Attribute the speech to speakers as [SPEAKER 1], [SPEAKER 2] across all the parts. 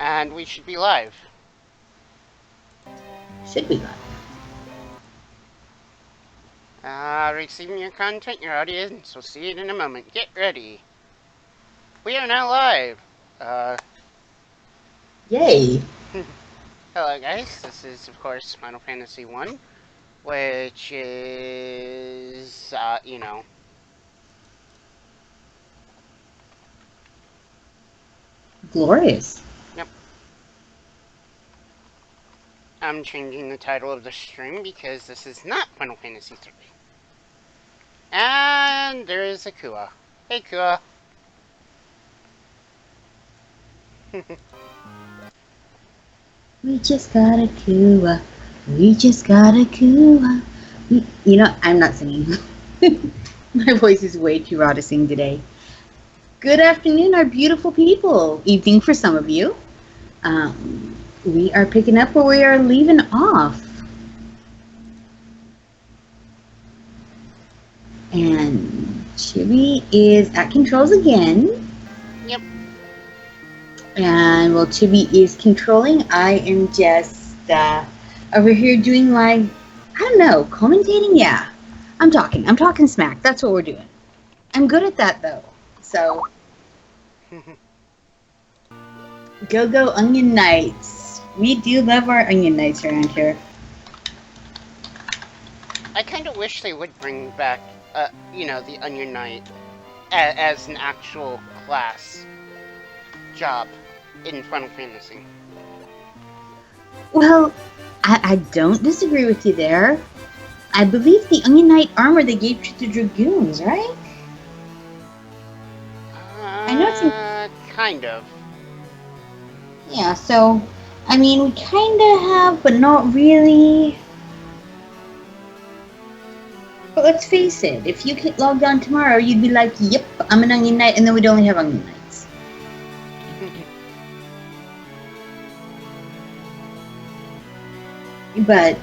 [SPEAKER 1] And we should be live.
[SPEAKER 2] Should be live.
[SPEAKER 1] Receiving your content, your audience. We'll see it in a moment. Get ready. We are now live.
[SPEAKER 2] Yay!
[SPEAKER 1] Hello, guys. This is, of course, Final Fantasy 1, which is,
[SPEAKER 2] Glorious.
[SPEAKER 1] Yep. I'm changing the title of the stream because this is not Final Fantasy 3. And there is a Kua. Hey, Kua.
[SPEAKER 2] We just got a Kua. We just got a Kua. I'm not singing. My voice is way too raw to sing today. Good afternoon, our beautiful people. Evening for some of you. We are picking up where we are leaving off. And Chibi is at controls again.
[SPEAKER 1] Yep.
[SPEAKER 2] And while Chibi is controlling, I am just over here doing like, I don't know, commentating? Yeah. I'm talking smack. That's what we're doing. I'm good at that though. So go Onion Knights. We do love our Onion Knights around here.
[SPEAKER 1] I kind of wish they would bring back, the Onion Knight as an actual class job in Final Fantasy.
[SPEAKER 2] Well, I don't disagree with you there. I believe the Onion Knight armor they gave to the Dragoons, right? I know it's
[SPEAKER 1] kind of.
[SPEAKER 2] Yeah, so, I mean, we kind of have, but not really. But let's face it, if you could log on tomorrow, you'd be like, yep, I'm an Onion Knight, and then we'd only have Onion Knights. But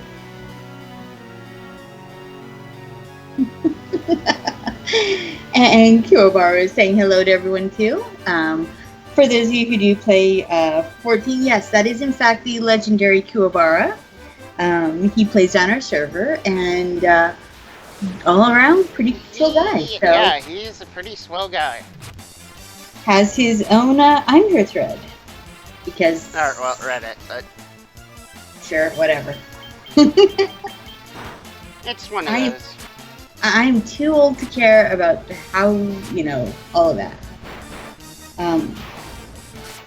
[SPEAKER 2] and Kiwabara is saying hello to everyone too. For those of you who do play 14, yes, that is in fact the legendary Kiwabara. He plays on our server, and all around pretty swell guy. So
[SPEAKER 1] yeah, he's a pretty swell guy.
[SPEAKER 2] Has his own Indra thread because
[SPEAKER 1] Reddit, but
[SPEAKER 2] sure, whatever.
[SPEAKER 1] It's one of those.
[SPEAKER 2] I'm too old to care about how, all of that.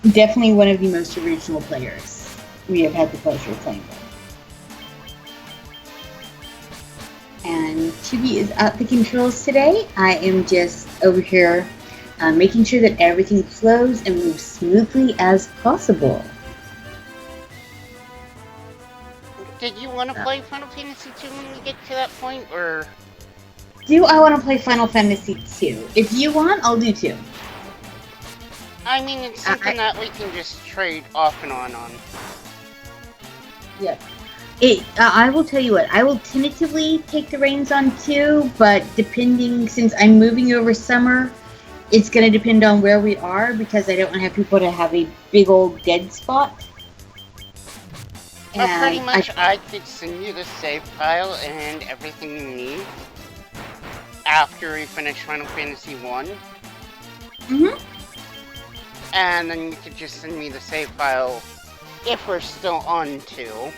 [SPEAKER 2] Definitely one of the most original players we have had the pleasure of playing with. And Chibi is at the controls today. I am just over here making sure that everything flows and moves smoothly as possible.
[SPEAKER 1] Did you want to play Final Fantasy 2 when we get to that point, or?
[SPEAKER 2] Do I want to play Final Fantasy 2? If you want, I'll do 2.
[SPEAKER 1] I mean, it's something that we can just trade off and on.
[SPEAKER 2] Yep. I will tell you what, I will tentatively take the reins on 2, but depending, since I'm moving over summer, it's going to depend on where we are, because I don't want to have people to have a big old dead spot.
[SPEAKER 1] Well, pretty much I could send you the save file and everything you need after we finish Final Fantasy 1.
[SPEAKER 2] Mm-hmm.
[SPEAKER 1] And then you could just send me the save file if we're still on 2.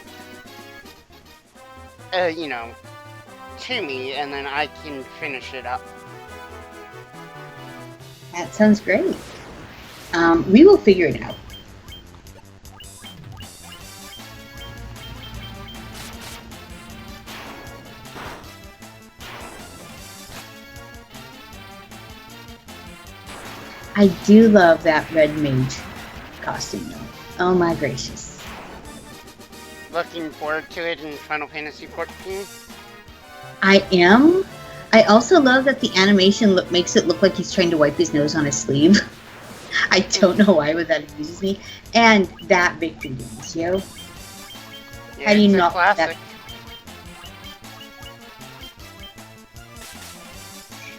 [SPEAKER 1] To me, and then I can finish it up.
[SPEAKER 2] That sounds great. We will figure it out. I do love that red mage costume though. Oh my gracious.
[SPEAKER 1] Looking forward to it in Final Fantasy 14.
[SPEAKER 2] I am. I also love that the animation makes it look like he's trying to wipe his nose on his sleeve. I don't know why, but that amuses me. And that victory dance, yo.
[SPEAKER 1] Yeah,
[SPEAKER 2] how do you
[SPEAKER 1] it's a
[SPEAKER 2] not
[SPEAKER 1] classic.
[SPEAKER 2] that?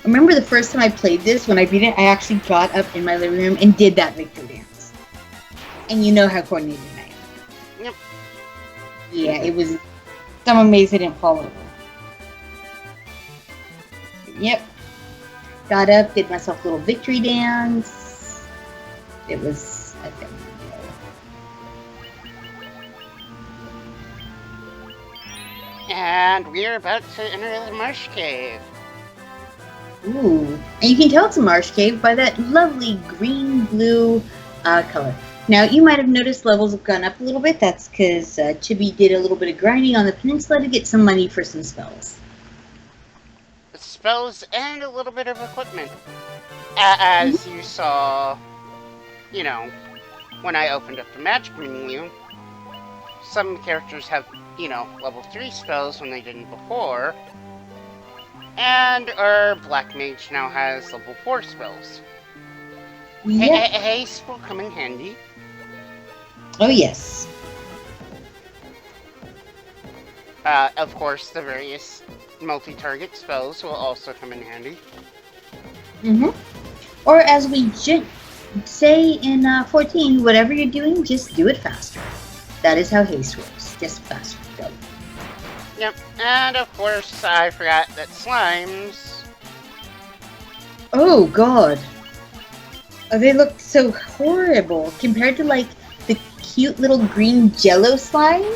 [SPEAKER 2] I remember the first time I played this, when I beat it, I actually got up in my living room and did that victory dance. And you know how coordinated I am.
[SPEAKER 1] Yep.
[SPEAKER 2] Yeah, it was. I'm amazed I didn't fall over. Yep. Got up, did myself a little victory dance. It was a thing.
[SPEAKER 1] And we're about to enter the marsh cave.
[SPEAKER 2] Ooh. And you can tell it's a marsh cave by that lovely green-blue color. Now, you might have noticed levels have gone up a little bit. That's because Chibi did a little bit of grinding on the peninsula to get some money for some spells.
[SPEAKER 1] Spells and a little bit of equipment. As you saw, you know, when I opened up the magic menu, some characters have, you know, level 3 spells when they didn't before. And our Black Mage now has level 4 spells.
[SPEAKER 2] Yep.
[SPEAKER 1] Haste will come in handy.
[SPEAKER 2] Oh, yes.
[SPEAKER 1] Of course, the various multi-target spells will also come in handy.
[SPEAKER 2] Or as we say in 14, whatever you're doing, just do it faster. That is how haste works. Just faster. Go.
[SPEAKER 1] Yep, and of course, I forgot that slimes...
[SPEAKER 2] Oh, God. Oh, they look so horrible compared to, like, the cute little green jello slime.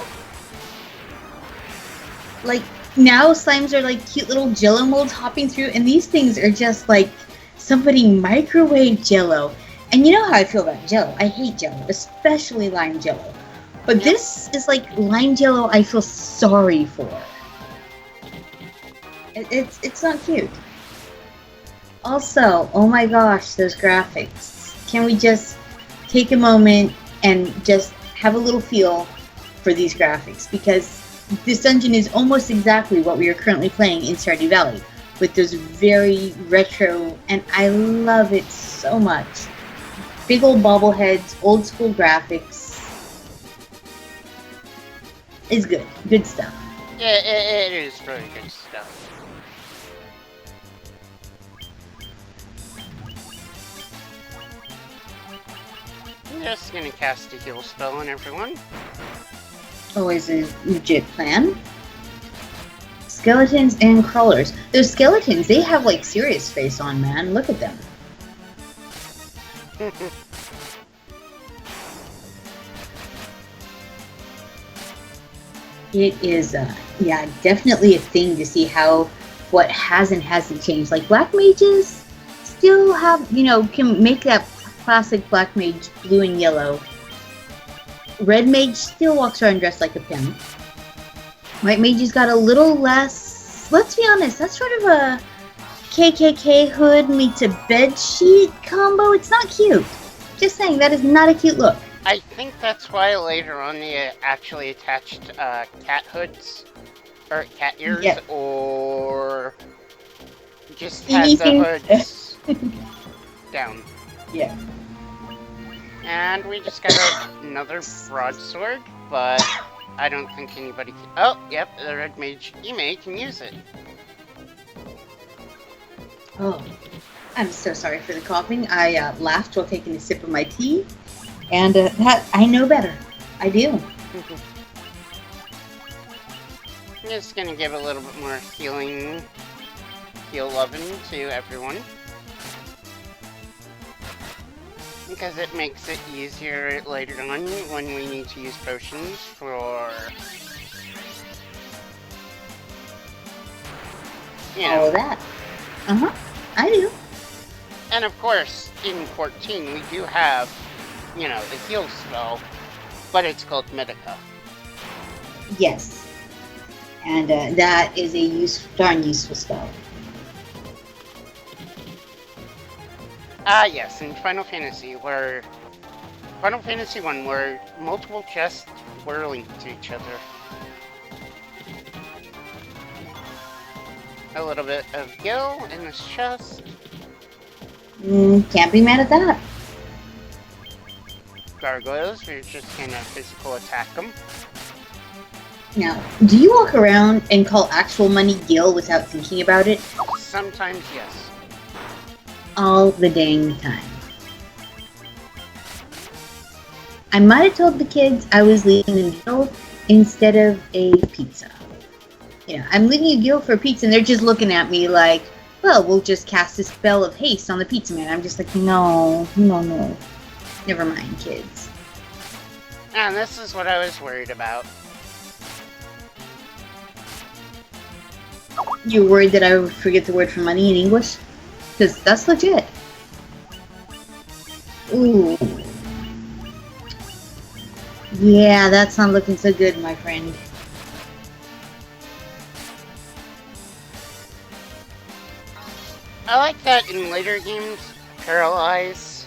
[SPEAKER 2] Like, now slimes are like cute little jello molds hopping through, and these things are just like somebody microwave jello. And you know how I feel about jello. I hate jello, especially lime jello. But this is like lime jello I feel sorry for. It's not cute. Also, oh my gosh, those graphics. Can we just take a moment and just have a little feel for these graphics? Because this dungeon is almost exactly what we are currently playing in Stardew Valley, with those very retro, and I love it so much. Big old bobbleheads, old school graphics. It's good. Good stuff.
[SPEAKER 1] Yeah, it is really good stuff. I'm just gonna cast a heal spell on everyone.
[SPEAKER 2] Always a legit plan. Skeletons and crawlers. Those skeletons, they have like serious face on, man. Look at them. It is, yeah, definitely a thing to see how what has and hasn't changed. Like, Black Mages still have, you know, can make that classic Black Mage blue and yellow. Red Mage still walks around dressed like a pimp. White Mage's got a little less, let's be honest, that's sort of a KKK hood meets a bed sheet combo. It's not cute. Just saying, that is not a cute look.
[SPEAKER 1] I think that's why later on they actually attached cat hoods, or cat ears,
[SPEAKER 2] Yep.
[SPEAKER 1] or just had the hoods down.
[SPEAKER 2] Yeah.
[SPEAKER 1] And we just got another broadsword, but I don't think anybody can... Oh, yep, the red mage Ime can use it.
[SPEAKER 2] Oh, I'm so sorry for the coughing. I laughed while taking a sip of my tea, and that I know better. I do.
[SPEAKER 1] I'm just gonna give a little bit more heal loving to everyone. Because it makes it easier later on when we need to use potions for... You know.
[SPEAKER 2] All that. Uh-huh. I do.
[SPEAKER 1] And of course, in 14, we do have, you know, the heal spell, but it's called Medica.
[SPEAKER 2] Yes. And that is a darn useful spell.
[SPEAKER 1] Ah, yes, in Final Fantasy 1, where multiple chests were linked to each other. A little bit of heal in this chest.
[SPEAKER 2] Can't be mad at that.
[SPEAKER 1] Gargoyles, we're just gonna physical attack them.
[SPEAKER 2] Now, do you walk around and call actual money Gil without thinking about it?
[SPEAKER 1] Sometimes, yes.
[SPEAKER 2] All the dang time. I might have told the kids I was leaving a guild instead of a pizza. You know, I'm leaving a guild for a pizza, and they're just looking at me like, well, we'll just cast a spell of haste on the pizza man. I'm just like, no. Never mind, kids.
[SPEAKER 1] And this is what I was worried about.
[SPEAKER 2] You're worried that I would forget the word for money in English? Because that's legit. Ooh. Yeah, that's not looking so good, my friend.
[SPEAKER 1] I like that in later games, Paralyze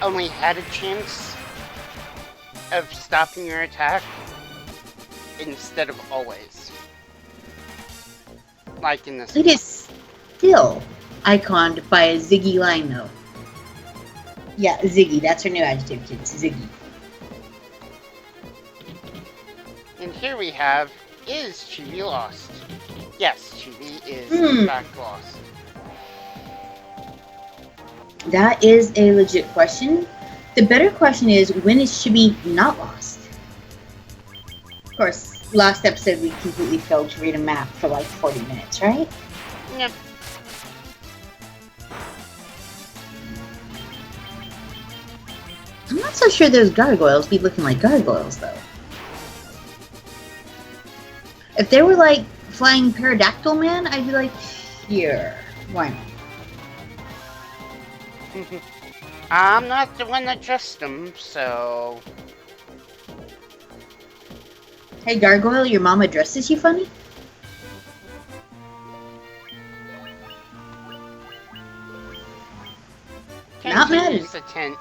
[SPEAKER 1] only had a chance of stopping your attack instead of always. Like in this.
[SPEAKER 2] It is still iconed by a Ziggy line, though. Yeah, Ziggy. That's her new adjective, kids. Ziggy.
[SPEAKER 1] And here we have, is Chibi lost? Yes, Chibi is in fact lost.
[SPEAKER 2] That is a legit question. The better question is, when is Chibi not lost? Of course, last episode we completely failed to read a map for like 40 minutes, right?
[SPEAKER 1] Yep.
[SPEAKER 2] I'm not so sure those gargoyles be looking like gargoyles, though. If they were like flying pterodactyl man, I'd be like, sure, why not?
[SPEAKER 1] I'm not the one that dressed them, so...
[SPEAKER 2] Hey, gargoyle, your mama dresses you funny? Not mad.
[SPEAKER 1] Use the tent,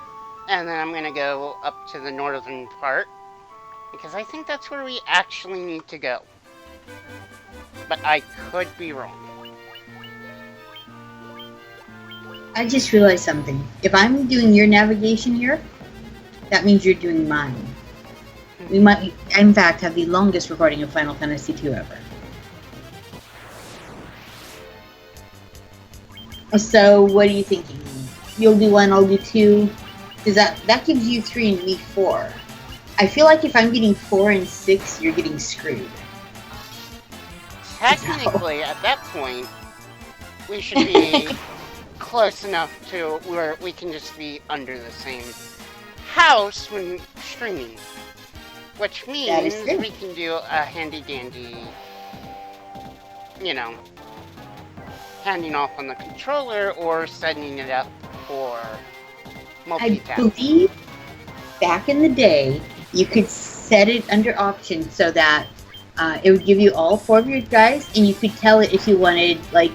[SPEAKER 1] and then I'm gonna go up to the northern part, because I think that's where we actually need to go. But I could be wrong.
[SPEAKER 2] I just realized something. If I'm doing your navigation here, that means you're doing mine. We might, in fact, have the longest recording of Final Fantasy II ever. So, what are you thinking? You'll do 1, I'll do 2. Does that gives you 3 and me 4. I feel like if I'm getting 4 and 6, you're getting screwed.
[SPEAKER 1] Technically, at that point, we should be close enough to where we can just be under the same house when streaming. Which means we can do a handy-dandy, you know, handing off on the controller or setting it up for multitasking.
[SPEAKER 2] I believe back in the day, you could set it under options so that it would give you all 4 of your guys, and you could tell it if you wanted, like,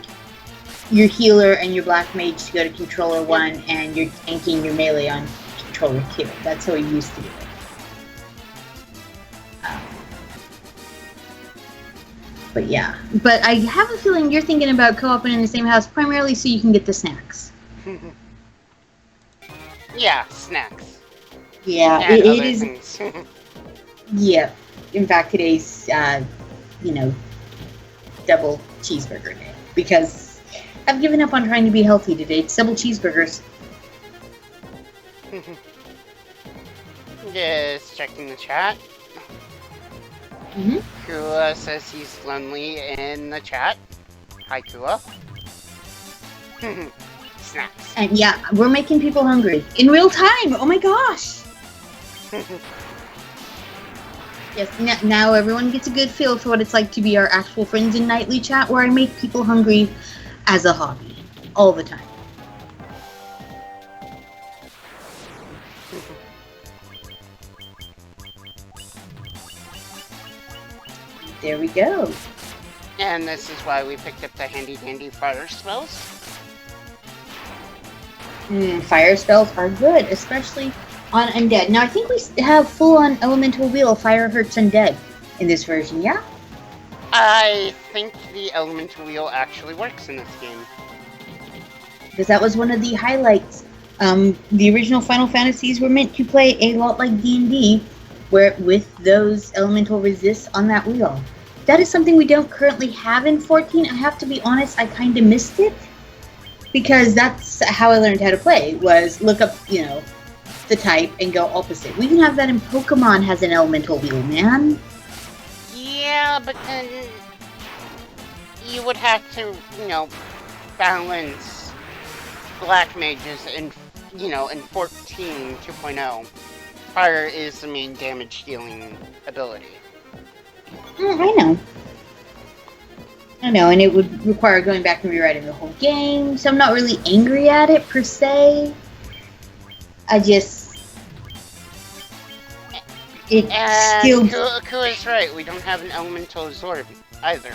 [SPEAKER 2] your healer and your black mage to go to controller 1, and your tanking your melee on controller 2. That's how we used to do it. But yeah. But I have a feeling you're thinking about co-oping in the same house primarily so you can get the snacks.
[SPEAKER 1] Yeah, snacks.
[SPEAKER 2] Yeah,
[SPEAKER 1] and
[SPEAKER 2] it is.
[SPEAKER 1] Things.
[SPEAKER 2] Yeah. In fact, today's, you know, double cheeseburger day. Because I've given up on trying to be healthy today. It's double cheeseburgers.
[SPEAKER 1] Just checking the chat. Kua says he's lonely in the chat. Hi, Kua. Snacks.
[SPEAKER 2] And yeah, we're making people hungry. In real time! Oh my gosh! Yes, now everyone gets a good feel for what it's like to be our actual friends in nightly chat, where I make people hungry as a hobby. All the time. There we go.
[SPEAKER 1] And this is why we picked up the handy-dandy fire spells.
[SPEAKER 2] Fire spells are good, especially on undead. Now, I think we have full-on elemental wheel, fire hurts undead in this version, yeah?
[SPEAKER 1] I think the elemental wheel actually works in this game.
[SPEAKER 2] Because that was one of the highlights. The original Final Fantasies were meant to play a lot like D&D, where with those elemental resists on that wheel. That is something we don't currently have in 14. I have to be honest, I kind of missed it. Because that's how I learned how to play, was look up, you know, the type and go opposite. We can have that in Pokemon has an elemental wheel, man.
[SPEAKER 1] Yeah, but then you would have to, balance Black Mages in, in 14 2.0. Fire is the main damage dealing ability.
[SPEAKER 2] I know, and it would require going back and rewriting the whole game, so I'm not really angry at it per se.
[SPEAKER 1] Kua is right, we don't have an elemental absorb either.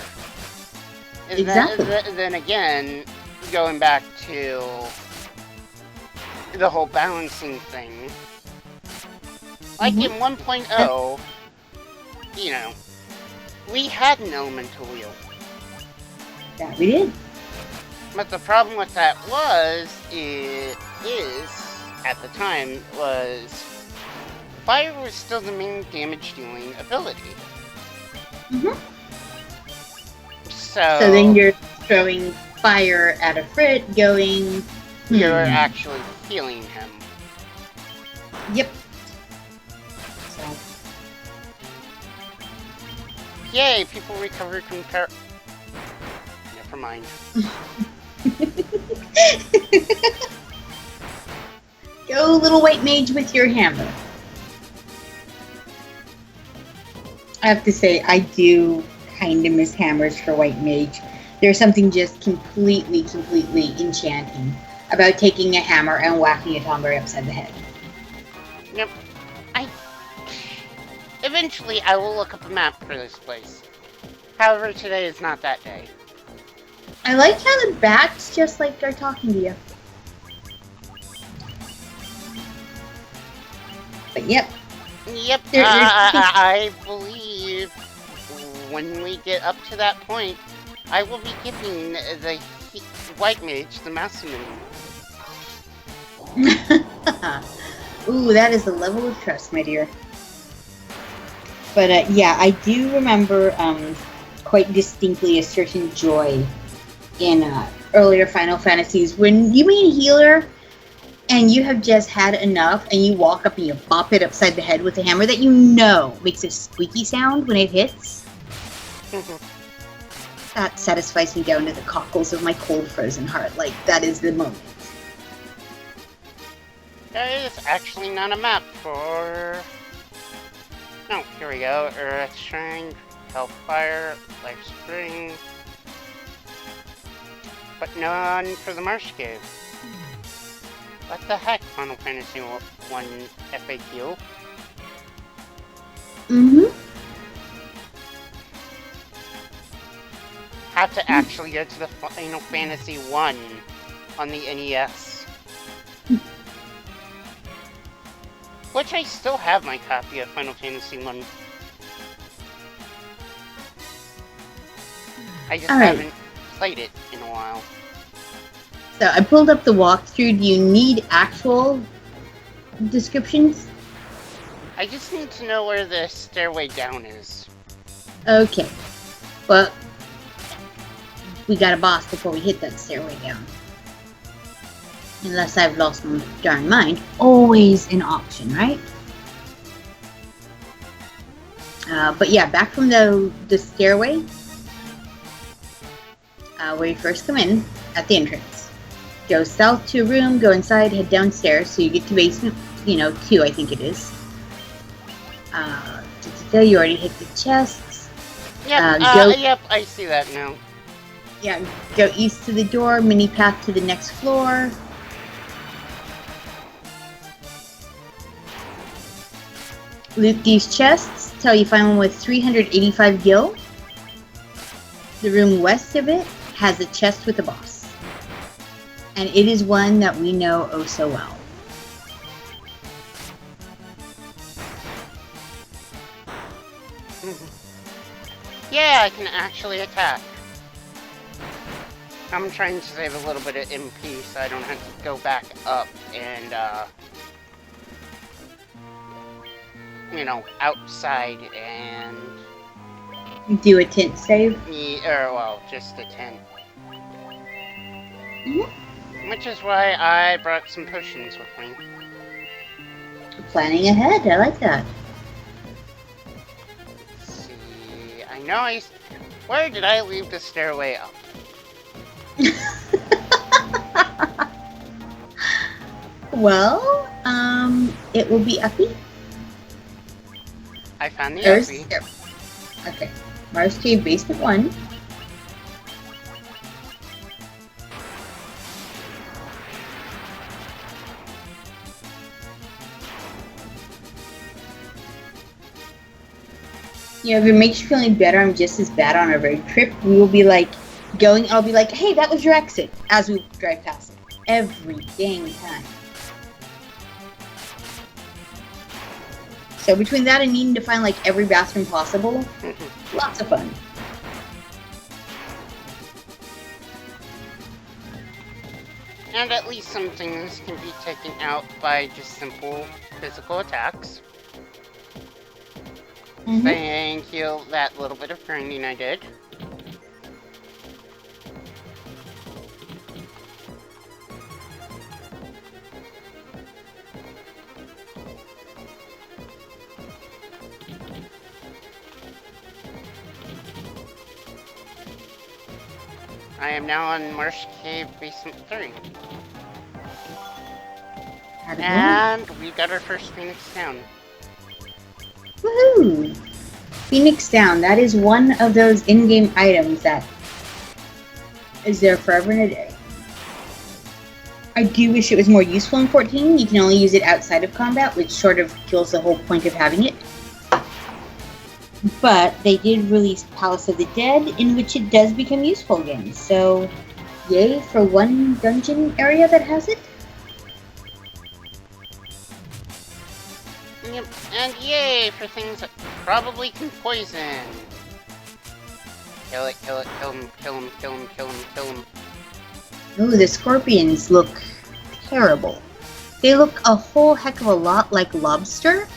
[SPEAKER 2] Exactly.
[SPEAKER 1] Then again, going back to the whole balancing thing, like in 1.0, we had an elemental wheel.
[SPEAKER 2] Yeah, we did.
[SPEAKER 1] But the problem with that at the time, was fire was still the main damage dealing ability. So
[SPEAKER 2] then you're throwing fire at a Frit, going...
[SPEAKER 1] You're actually healing him.
[SPEAKER 2] Yep. So.
[SPEAKER 1] Yay, people recovered from Never mind.
[SPEAKER 2] Go, little white mage, with your hammer. I have to say, I do kind of miss hammers for white mage. There's something just completely enchanting about taking a hammer and whacking a Tonberry upside the head.
[SPEAKER 1] Yep. Eventually, I will look up a map for this place. However, today is not that day.
[SPEAKER 2] I like how the bats just are talking to you. But yep.
[SPEAKER 1] Yep, I believe when we get up to that point, I will be giving the white mage the Master
[SPEAKER 2] Ooh, that is a level of trust, my dear. But yeah, I do remember quite distinctly a certain joy in earlier Final Fantasies when you meet a healer and you have just had enough and you walk up and you bop it upside the head with a hammer that makes a squeaky sound when it hits. That satisfies me down to the cockles of my cold frozen heart. That is the moment.
[SPEAKER 1] There is actually not a map for... No, here we go. Earth Shrine, Hellfire, Life Spring. But none for the Marsh Cave. What the heck, Final Fantasy 1 FAQ? Have to actually go to the Final Fantasy 1 on the NES. Which I still have my copy of Final Fantasy 1. I just haven't played it in a while.
[SPEAKER 2] So I pulled up the walkthrough. Do you need actual descriptions?
[SPEAKER 1] I just need to know where the stairway down is.
[SPEAKER 2] Okay. Well, we got a boss before we hit that stairway down. Unless I've lost my darn mind. Always an option, right? But yeah, back from the stairway. Where you first come in, at the entrance. Go south to a room, go inside, head downstairs, so you get to basement, 2, I think it is. You already hit the chests.
[SPEAKER 1] Yep, yep, I see that now.
[SPEAKER 2] Yeah, go east to the door, mini path to the next floor. Loot these chests till you find one with 385 gil. The room west of it has a chest with a boss. And it is one that we know oh so well.
[SPEAKER 1] Yeah, I can actually attack. I'm trying to save a little bit of MP so I don't have to go back up and, outside and...
[SPEAKER 2] Do a tent save?
[SPEAKER 1] Just a tent. Which is why I brought some potions with me.
[SPEAKER 2] planning ahead. I like that.
[SPEAKER 1] Let's see. I know where did I leave the stairway up?
[SPEAKER 2] Well, it will be uppy.
[SPEAKER 1] I found the
[SPEAKER 2] There's
[SPEAKER 1] uppy.
[SPEAKER 2] okay. Mars Cave Basement 1. You know, if it makes you feel any better, I'm just as bad on our road trip. We will be like going, I'll be like, hey, that was your exit, as we drive past it. Every dang time. So between that and needing to find like every bathroom possible, lots of fun.
[SPEAKER 1] And at least some things can be taken out by just simple physical attacks. Thank you, that little bit of grinding I did. I am now on Marsh Cave Basement 3. And we got our first Phoenix down.
[SPEAKER 2] Woohoo! Phoenix Down, that is one of those in-game items that is there forever and a day. I do wish it was more useful in 14. You can only use it outside of combat, which sort of kills the whole point of having it. But they did release Palace of the Dead, in which it does become useful again. So, yay for one dungeon area that has it.
[SPEAKER 1] Yep, and yay for things that probably can poison. Kill it, kill it, kill him, kill him, kill him, kill him, kill him.
[SPEAKER 2] Ooh, the scorpions look terrible. They look a whole heck of a lot like lobster.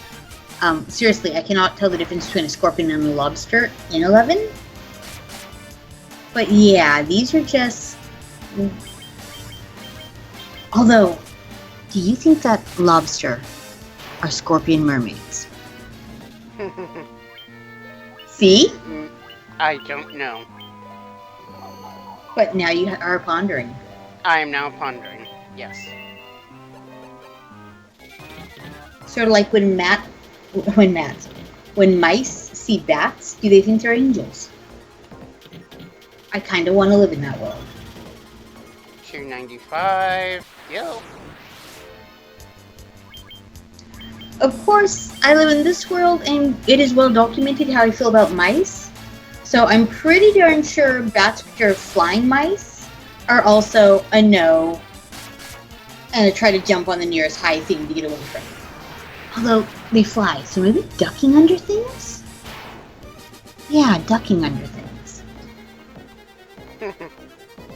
[SPEAKER 2] Seriously, I cannot tell the difference between a scorpion and a lobster in 11. But yeah, these are just... Although, do you think that lobster are scorpion mermaids? See?
[SPEAKER 1] I don't know.
[SPEAKER 2] But now you are pondering.
[SPEAKER 1] I am now pondering, yes.
[SPEAKER 2] Sort of like when mice see bats, do they think they're angels? I kind of want to live in that world.
[SPEAKER 1] 295, yo.
[SPEAKER 2] Of course, I live in this world, and it is well documented how I feel about mice. So I'm pretty darn sure bats, which are flying mice, are also a no. And I try to jump on the nearest high thing to get away from it. Although, they fly, so maybe ducking under things? Yeah, ducking under things.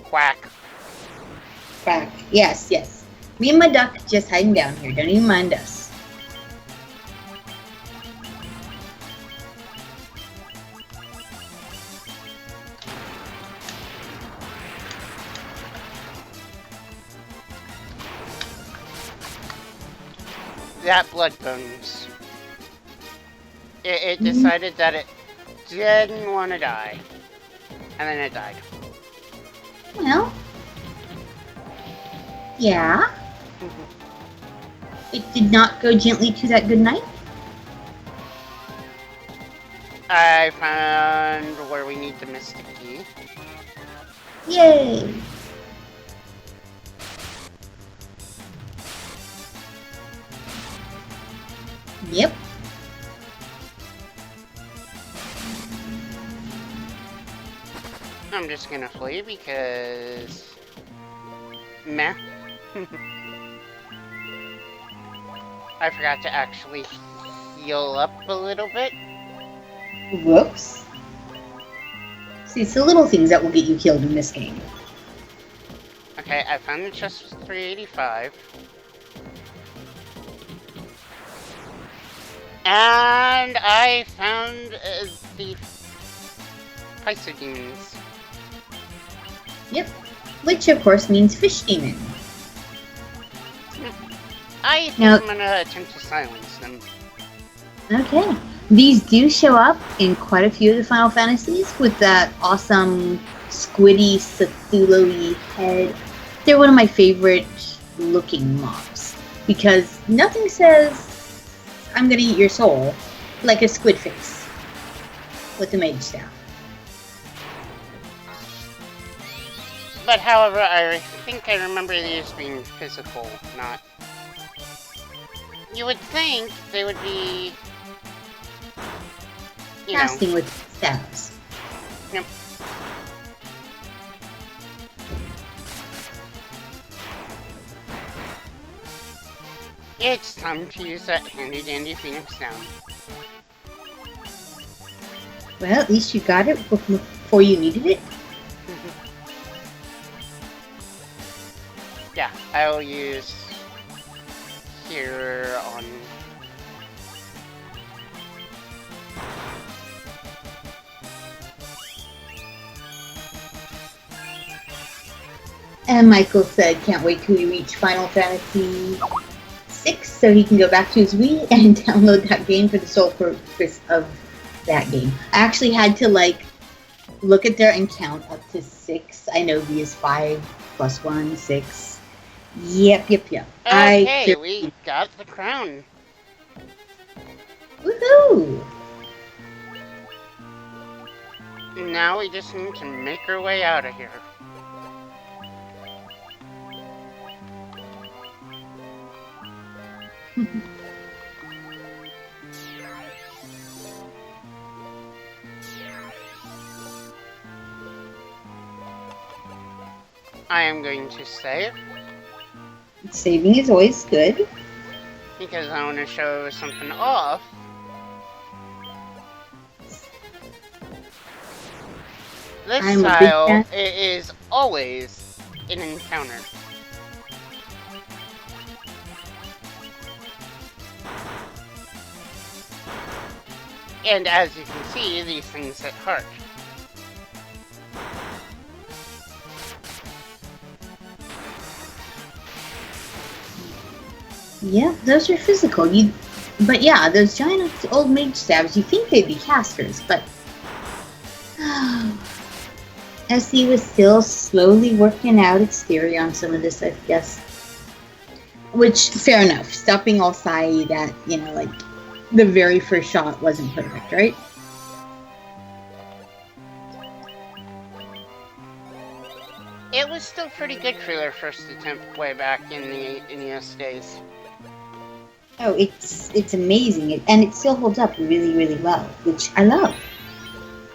[SPEAKER 1] Quack.
[SPEAKER 2] Quack. Yes, yes. Me and my duck just hiding down here. Don't even mind us.
[SPEAKER 1] That blood bones. It decided that it didn't want to die. And then it died.
[SPEAKER 2] Well. Yeah. It did not go gently to that good night.
[SPEAKER 1] I found where we need the mystic key.
[SPEAKER 2] Yay! Yep.
[SPEAKER 1] I'm just gonna flee because... meh. I forgot to actually heal up a little bit.
[SPEAKER 2] Whoops. See, it's the little things that will get you killed in this game.
[SPEAKER 1] Okay, I found the chest with 385. And I found the Pyso demons.
[SPEAKER 2] Yep. Which, of course, means fish demon.
[SPEAKER 1] I think
[SPEAKER 2] Now,
[SPEAKER 1] I'm gonna attempt to silence them.
[SPEAKER 2] okay. These do show up in quite a few of the Final Fantasies with that awesome squiddy, Cthulhu-y head. They're one of my favorite looking mobs because nothing says I'm gonna eat your soul like a squid face with a mage staff.
[SPEAKER 1] But however, I think I remember these being physical, not... You would think they would be... You know...
[SPEAKER 2] Casting with staffs.
[SPEAKER 1] Yep. It's time to use that handy-dandy Phoenix down.
[SPEAKER 2] Well, at least you got it before you needed it.
[SPEAKER 1] Yeah, I will use here on...
[SPEAKER 2] And Michael said, can't wait till we reach Final Fantasy 6 so he can go back to his Wii and download that game for the sole purpose of that game. I actually had to look at there and count up to 6. I know V is 5 plus 1, 6. Yep.
[SPEAKER 1] Okay, we got the crown.
[SPEAKER 2] Woohoo!
[SPEAKER 1] Now we just need to make our way out of here. I am going to save.
[SPEAKER 2] Saving is always good.
[SPEAKER 1] Because I want to show something off. This style is always an encounter. And as you can see, these things hit hard.
[SPEAKER 2] Yeah, those are physical. But yeah, those giant old mage stabs, you think they'd be casters, but SE was still slowly working out its theory on some of this, I guess. Which, fair enough. Stopping all side at, the very first shot wasn't perfect, right?
[SPEAKER 1] It was still pretty good for their first attempt way back in the NES days.
[SPEAKER 2] Oh, it's amazing, and it still holds up really, really well, which I love.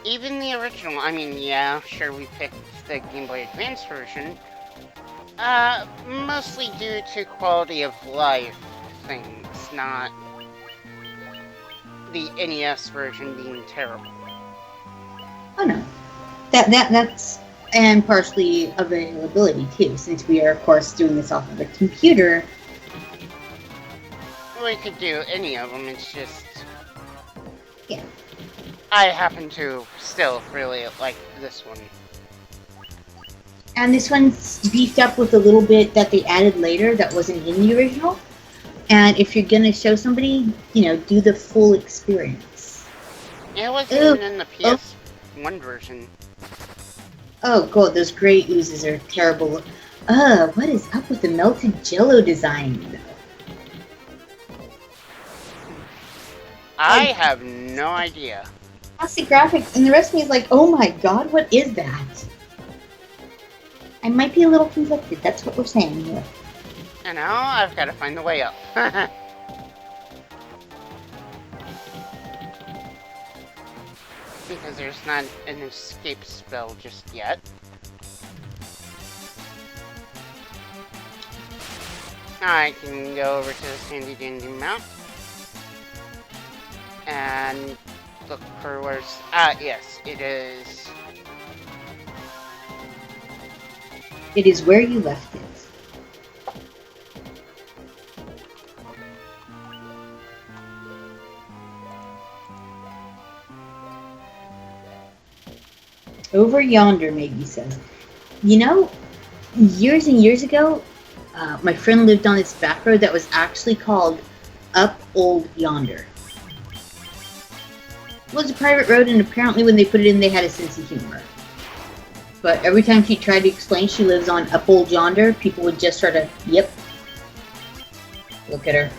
[SPEAKER 1] Even the original, I mean, yeah, sure we picked the Game Boy Advance version, mostly due to quality of life things, not the NES version being terrible.
[SPEAKER 2] Oh no, that's and partially availability too, since we are of course doing this off of a computer.
[SPEAKER 1] We could do any of them, it's just...
[SPEAKER 2] Yeah.
[SPEAKER 1] I happen to still really like this one.
[SPEAKER 2] And this one's beefed up with a little bit that they added later that wasn't in the original. And if you're gonna show somebody, do the full experience.
[SPEAKER 1] It wasn't even in the PS1 version.
[SPEAKER 2] Oh god, those gray oozes are terrible. What is up with the melted jello design?
[SPEAKER 1] I have no idea.
[SPEAKER 2] Classic graphics, and the rest of me is like, oh my god, what is that? I might be a little conflicted, that's what we're saying here.
[SPEAKER 1] And now I've got to find the way up. Because there's not an escape spell just yet. I can go over to this handy dandy map. And look for where's... yes, it is...
[SPEAKER 2] It is where you left it. Over yonder, maybe says. Years and years ago, My friend lived on this back road that was actually called Up Old Yonder. It was a private road, and apparently when they put it in, they had a sense of humor. But every time she tried to explain she lives on Up Old Yonder, people would just sort of, yep. Look at her.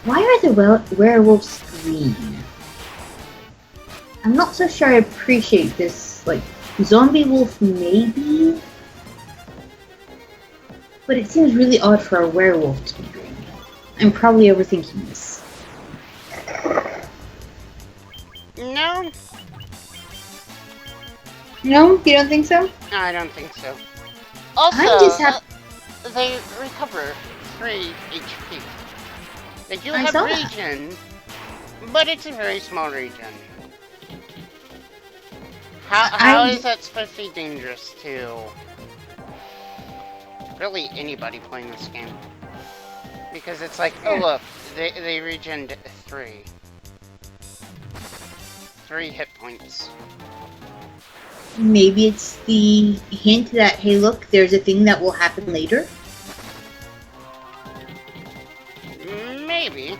[SPEAKER 2] Why are the werewolves green? I'm not so sure I appreciate this. Like, zombie wolf maybe? But it seems really odd for a werewolf to be green. I'm probably overthinking this.
[SPEAKER 1] No,
[SPEAKER 2] No? You don't think so?
[SPEAKER 1] I don't think so. Also,
[SPEAKER 2] I'm just happy.
[SPEAKER 1] they recover 3 HP. They do
[SPEAKER 2] I
[SPEAKER 1] have
[SPEAKER 2] saw that.
[SPEAKER 1] regen, but it's a very small region. How is that supposed to be dangerous to really anybody playing this game? Because it's like, oh look, they regened 3 hit points.
[SPEAKER 2] Maybe it's the hint that, hey look, there's a thing that will happen later?
[SPEAKER 1] Maybe.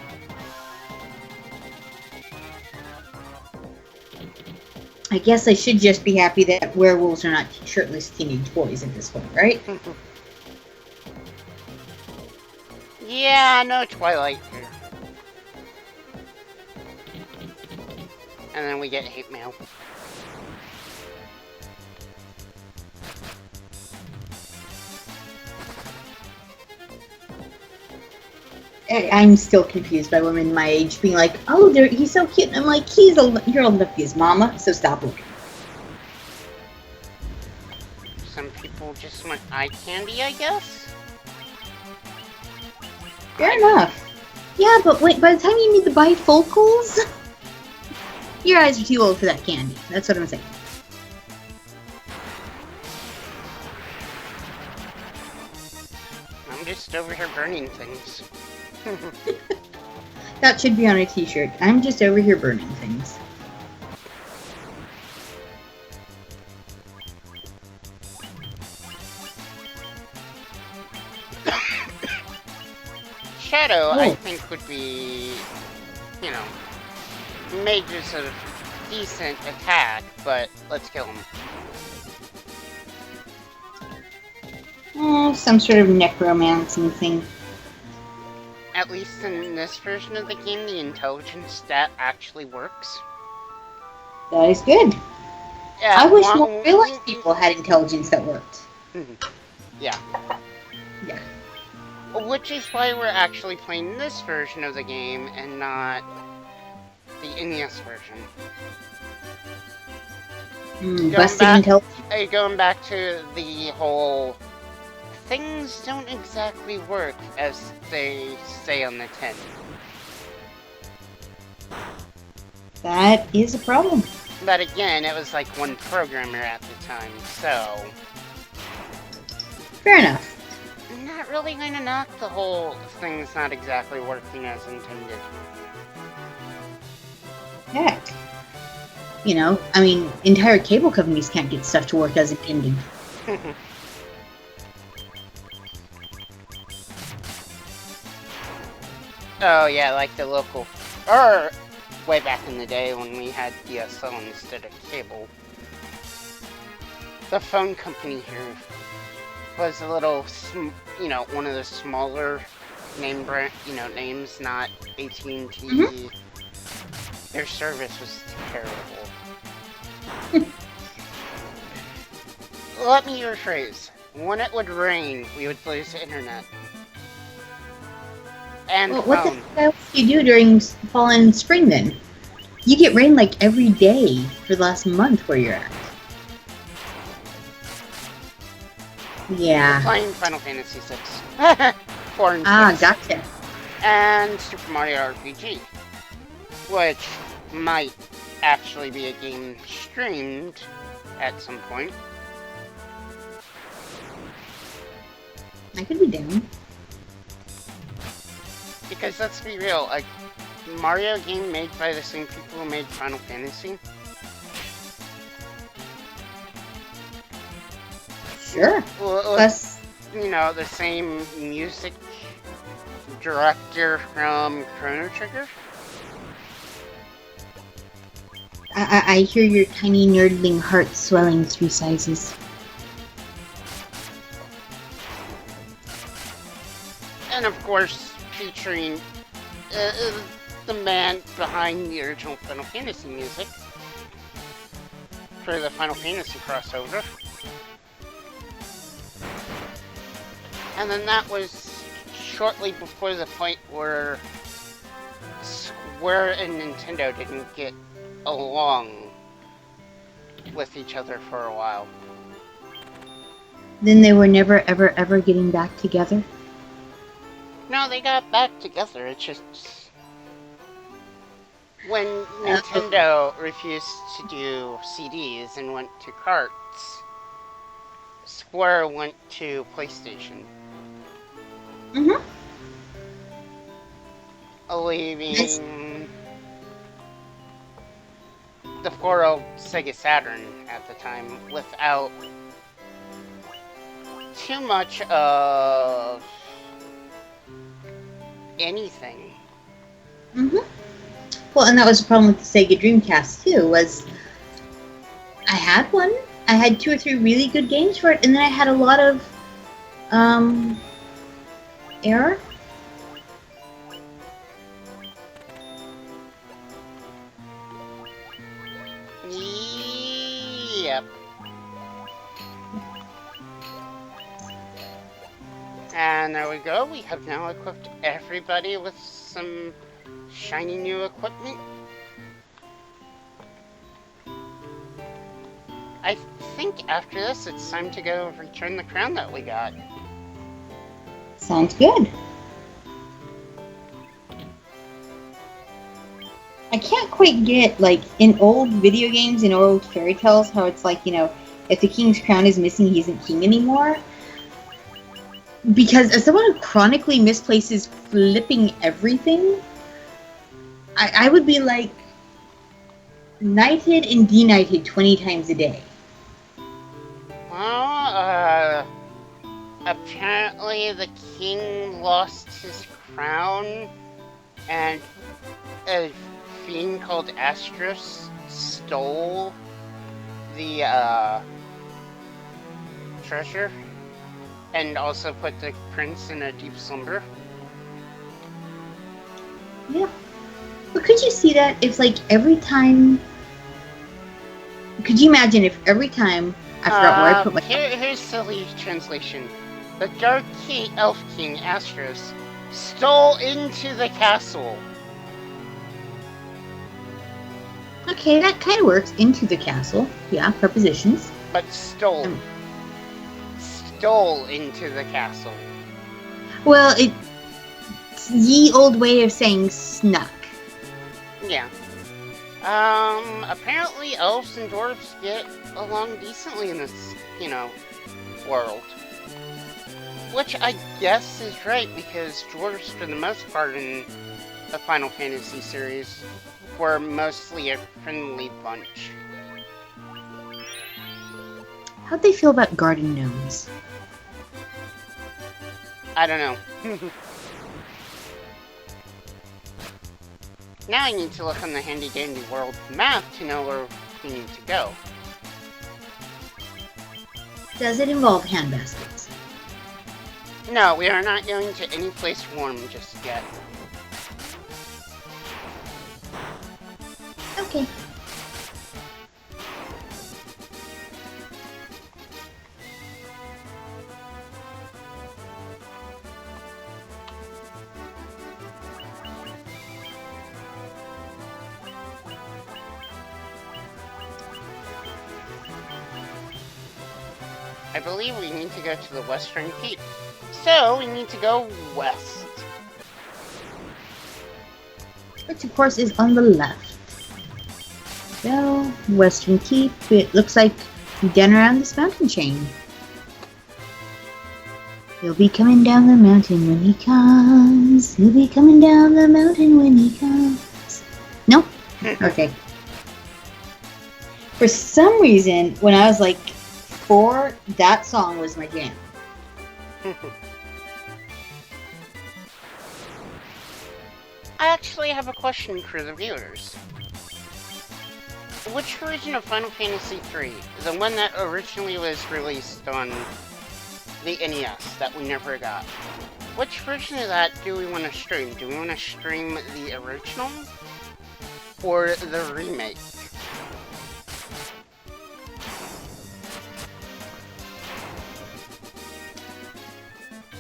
[SPEAKER 2] I guess I should just be happy that werewolves are not shirtless teenage boys at this point, right?
[SPEAKER 1] Yeah, no Twilight here. And then we get hate mail.
[SPEAKER 2] I'm still confused by women my age being like, oh, he's so cute. And I'm like, you're old enough to be his mama, so stop looking.
[SPEAKER 1] Some people just want eye candy, I guess?
[SPEAKER 2] Fair enough. Yeah, but wait, by the time you need the bifocals, your eyes are too old for that candy. That's what I'm saying.
[SPEAKER 1] I'm just over here burning things.
[SPEAKER 2] That should be on a t-shirt. I'm just over here burning things.
[SPEAKER 1] Shadow, I think, would be, you know, mages of decent attack, but let's kill him.
[SPEAKER 2] Oh, some sort of necromancing thing.
[SPEAKER 1] At least in this version of the game, the intelligence stat actually works.
[SPEAKER 2] That is good.
[SPEAKER 1] Yeah,
[SPEAKER 2] I wish more real-life people had intelligence that worked.
[SPEAKER 1] Yeah.
[SPEAKER 2] Yeah.
[SPEAKER 1] Which is why we're actually playing this version of the game and not the NES version. Going back to the whole things don't exactly work as they say on the tin.
[SPEAKER 2] That is a problem.
[SPEAKER 1] But again, it was like one programmer at the time, so...
[SPEAKER 2] Fair enough.
[SPEAKER 1] Not really gonna knock the whole thing's not exactly working as intended.
[SPEAKER 2] Heck. You know, I mean, entire cable companies can't get stuff to work as intended.
[SPEAKER 1] Oh yeah, like the local... Or, way back in the day when we had DSL instead of cable. The phone company here was a little, you know, one of the smaller name brand, you know, names, not AT&T. Their service was terrible. Let me rephrase. When it would rain, we would lose the internet. And
[SPEAKER 2] well, what the hell do you do during fall and spring then? You get rain like every day for the last month where you're at. Yeah.
[SPEAKER 1] Playing Final Fantasy VI. 4 and 6.
[SPEAKER 2] Ah, gotcha.
[SPEAKER 1] And Super Mario RPG. Which might actually be a game streamed at some point.
[SPEAKER 2] I could be down.
[SPEAKER 1] Because let's be real, a Mario game made by the same people who made Final Fantasy.
[SPEAKER 2] Sure.
[SPEAKER 1] Well,
[SPEAKER 2] Plus,
[SPEAKER 1] the same music director from Chrono Trigger.
[SPEAKER 2] I hear your tiny nerdling heart swelling 3 sizes.
[SPEAKER 1] And of course, featuring the man behind the original Final Fantasy music for the Final Fantasy crossover. And then that was shortly before the point where Square and Nintendo didn't get along with each other for a while.
[SPEAKER 2] Then they were never, ever, ever getting back together?
[SPEAKER 1] No, they got back together. It's just when Nintendo refused to do CDs and went to carts, Square went to PlayStation.
[SPEAKER 2] Mm-hmm.
[SPEAKER 1] Leaving the 4-old Sega Saturn at the time without too much of anything.
[SPEAKER 2] Mm-hmm. Well, and that was the problem with the Sega Dreamcast too, was I had one. I had 2 or 3 really good games for it, and then I had a lot of error.
[SPEAKER 1] Yep. And there we go. We have now equipped everybody with some shiny new equipment. I think after this, it's time to go return the crown that we got.
[SPEAKER 2] Sounds good. I can't quite get, like, in old video games and old fairy tales, how it's like, if the king's crown is missing, he isn't king anymore. Because as someone who chronically misplaces flipping everything, I would be, like, knighted and deknighted 20 times a day.
[SPEAKER 1] Well, apparently the king lost his crown, and a fiend called Astros stole the treasure and also put the prince in a deep slumber.
[SPEAKER 2] Yeah. But could you see that if, like, every time... Could you imagine if every time... I forgot where I put my...
[SPEAKER 1] Here's silly translation. The Dark King, Elf King, Astros, stole into the castle.
[SPEAKER 2] Okay, that kind of works. Into the castle. Yeah, prepositions.
[SPEAKER 1] But stole. Stole into the castle.
[SPEAKER 2] Well, it's ye old way of saying snuck.
[SPEAKER 1] Yeah. Apparently elves and dwarves get along decently in this, world. Which I guess is right, because dwarves, for the most part in the Final Fantasy series, were mostly a friendly bunch.
[SPEAKER 2] How'd they feel about garden gnomes?
[SPEAKER 1] I don't know. Now I need to look on the handy-dandy world map to know where we need to go.
[SPEAKER 2] Does it involve hand baskets?
[SPEAKER 1] No, we are not going to any place warm just yet.
[SPEAKER 2] Okay.
[SPEAKER 1] I believe we need to go to the Western Keep. So, we need to go west.
[SPEAKER 2] Which, of course, is on the left. So, Western Keep. It looks like down around this mountain chain. He'll be coming down the mountain when he comes. He'll be coming down the mountain when he comes. No? Okay. For some reason, when I was like 4, that song was my jam.
[SPEAKER 1] I actually have a question for the viewers. Which version of Final Fantasy III, the one that originally was released on the NES that we never got, which version of that do we want to stream? Do we want to stream the original or the remake?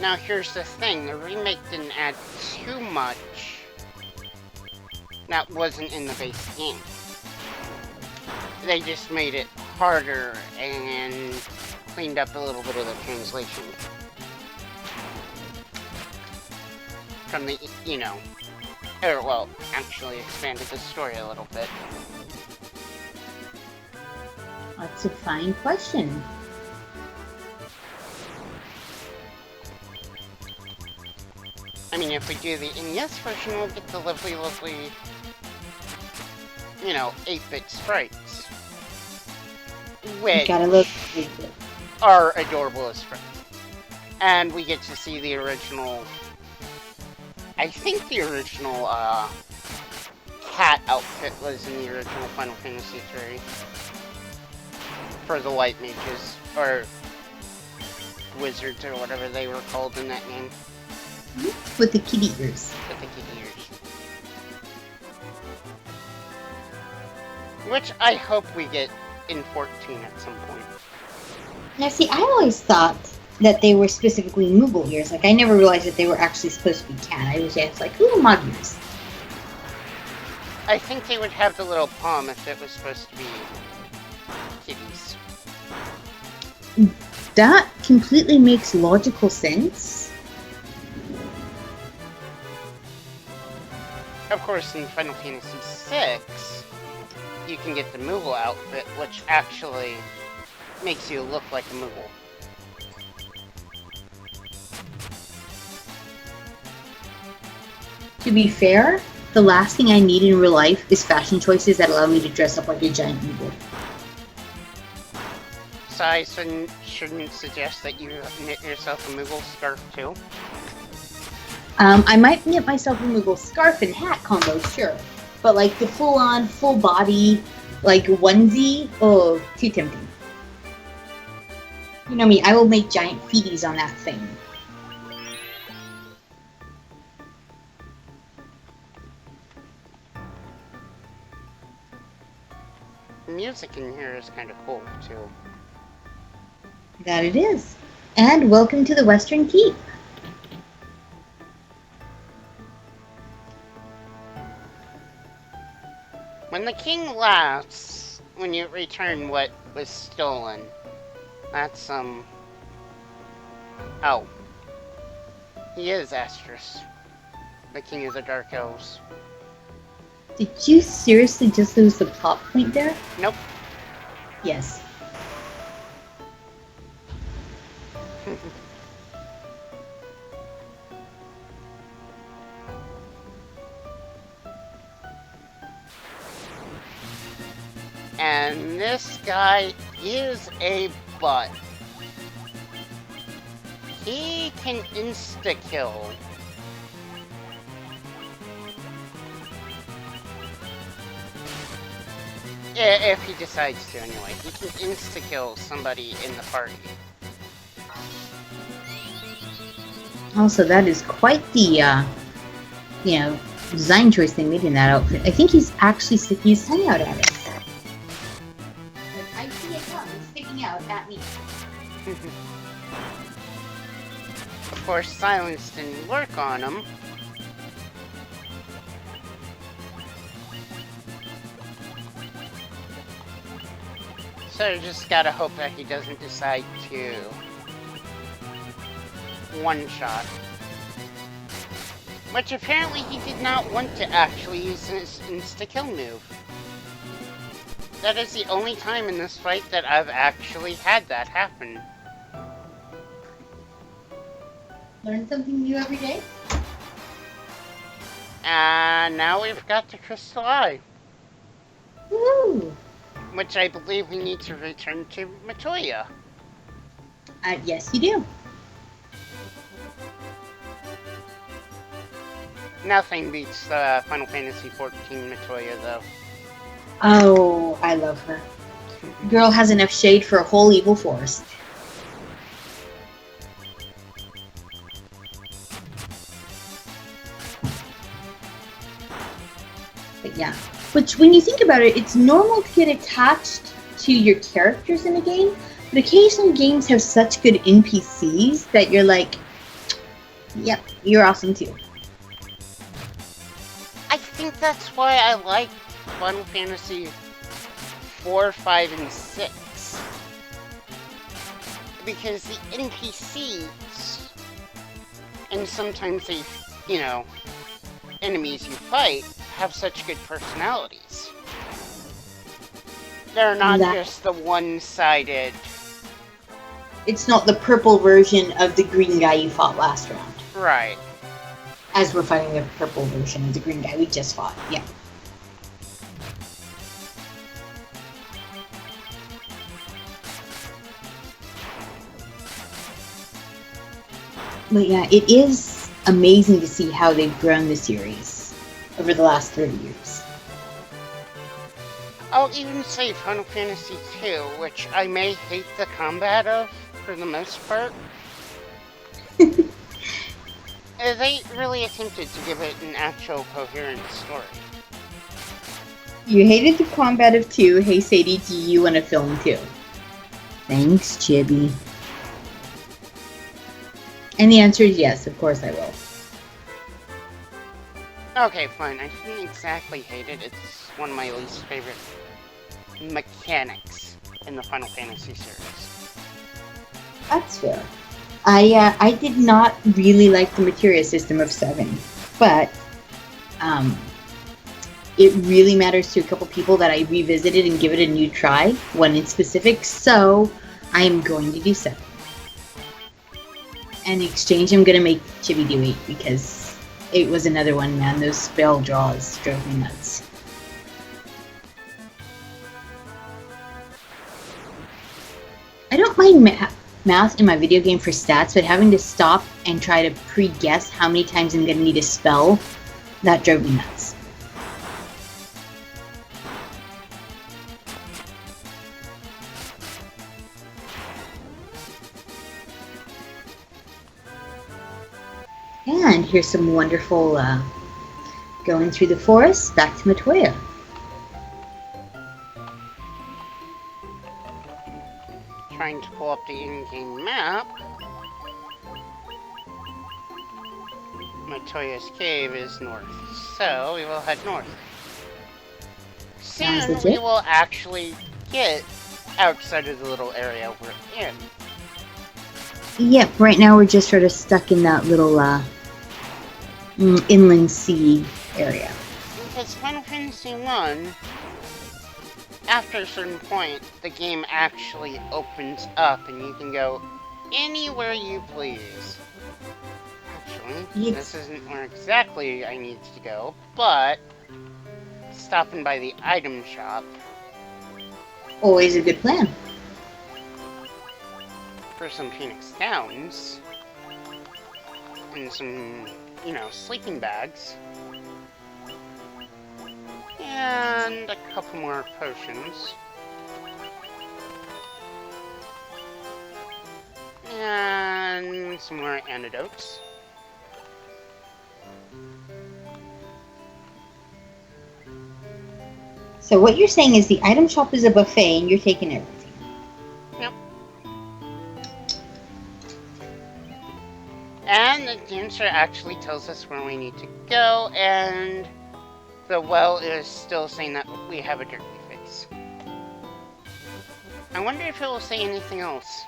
[SPEAKER 1] Now here's the thing, the remake didn't add too much that wasn't in the base game. They just made it harder and cleaned up a little bit of the translation. From the, you know, or well, actually expanded the story a little bit.
[SPEAKER 2] That's a fine question.
[SPEAKER 1] I mean, if we do the NES version, we'll get the lovely, lovely, you know, 8-bit sprites. Which
[SPEAKER 2] Gotta love 8-bit.
[SPEAKER 1] are adorable as friends. And we get to see the original, I think the original, cat outfit was in the original Final Fantasy III. For the white mages, or wizards, or whatever they were called in that game.
[SPEAKER 2] With the kitty ears.
[SPEAKER 1] With the kitty ears. Which I hope we get in 14 at some point.
[SPEAKER 2] Now see, I always thought that they were specifically Moogle ears. Like, I never realized that they were actually supposed to be cat. I was just like, ooh, mug ears.
[SPEAKER 1] I think they would have the little palm if it was supposed to be kitties.
[SPEAKER 2] That completely makes logical sense.
[SPEAKER 1] Of course, in Final Fantasy VI, you can get the Moogle outfit, which actually makes you look like a Moogle.
[SPEAKER 2] To be fair, the last thing I need in real life is fashion choices that allow me to dress up like a giant Moogle.
[SPEAKER 1] So I shouldn't suggest that you knit yourself a Moogle scarf too?
[SPEAKER 2] I might knit myself a Moogle scarf and hat combo, sure. But like the full-on, full-body, like onesie, oh, too tempting. You know me, I will make giant feeties on that thing.
[SPEAKER 1] The music in here is kind of cool too.
[SPEAKER 2] That it is. And welcome to the Western Keep.
[SPEAKER 1] When the king laughs, when you return what was stolen, that's, oh. He is Astrus, the king of the Dark Elves.
[SPEAKER 2] Did you seriously just lose the plot point there?
[SPEAKER 1] Nope.
[SPEAKER 2] Yes.
[SPEAKER 1] And this guy is a butt. He can insta-kill. If he decides to, anyway. He can insta-kill somebody in the party.
[SPEAKER 2] Also, that is quite the, you know, design choice they made in that outfit. I think he's actually sticking his tongue out at us. Like, I see a tongue sticking out at me.
[SPEAKER 1] Of course, silence didn't work on him. So you just gotta hope that he doesn't decide to one-shot. Which apparently he did not want to actually use his insta-kill move. That is the only time in this fight that I've actually had that happen.
[SPEAKER 2] Learn something new every day?
[SPEAKER 1] And now we've got the Crystal Eye.
[SPEAKER 2] Woo!
[SPEAKER 1] Which I believe we need to return to Matoya.
[SPEAKER 2] Yes, you do.
[SPEAKER 1] Nothing beats Final Fantasy XIV Matoya, though.
[SPEAKER 2] Oh, I love her. Girl has enough shade for a whole evil forest. But yeah. Which, when you think about it, it's normal to get attached to your characters in a game, but occasionally games have such good NPCs that you're like, yep, you're awesome too.
[SPEAKER 1] I think that's why I like Final Fantasy 4, 5, and 6. Because the NPCs, and sometimes they, you know, enemies you fight, have such good personalities. They're not just the one-sided...
[SPEAKER 2] It's not the purple version of the green guy you fought last round.
[SPEAKER 1] Right.
[SPEAKER 2] As we're fighting the purple version of the green guy we just fought, yeah. But yeah, it is amazing to see how they've grown the series over the last 30 years.
[SPEAKER 1] I'll even say Final Fantasy II, which I may hate the combat of for the most part. They really attempted to give it an actual coherent story.
[SPEAKER 2] You hated the combat of 2. Hey Sadie, do you want to film 2? Thanks, Chibi. And the answer is yes, of course I will.
[SPEAKER 1] Okay, fine. I didn't exactly hate it. It's one of my least favorite mechanics in the Final Fantasy series.
[SPEAKER 2] That's fair. I did not really like the materia system of 7, but it really matters to a couple people that I revisited and give it a new try, one in specific, so I am going to do 7. And in exchange, I'm going to make Chibi do 8, because it was another one, man. Those spell draws drove me nuts. I don't mind math in my video game for stats, but having to stop and try to pre-guess how many times I'm going to need a spell, that drove me nuts. And here's some wonderful going through the forest back to Matoya.
[SPEAKER 1] Trying to pull up the in-game map. Matoya's cave is north, so we will head north. Soon we will actually get outside of the little area we're in.
[SPEAKER 2] Yep, right now we're just sort of stuck in that little inland sea area.
[SPEAKER 1] Because Final Fantasy 1, after a certain point, the game actually opens up and you can go anywhere you please. Actually, this isn't where exactly I need to go, but stopping by the item shop.
[SPEAKER 2] Always a good plan.
[SPEAKER 1] For some Phoenix Downs. And some, you know, sleeping bags. And a couple more potions. And some more antidotes.
[SPEAKER 2] So what you're saying is the item shop is a buffet and you're taking everything.
[SPEAKER 1] Yep. And the dancer actually tells us where we need to go, and the well is still saying that we have a dirty face. I wonder if it will say anything else.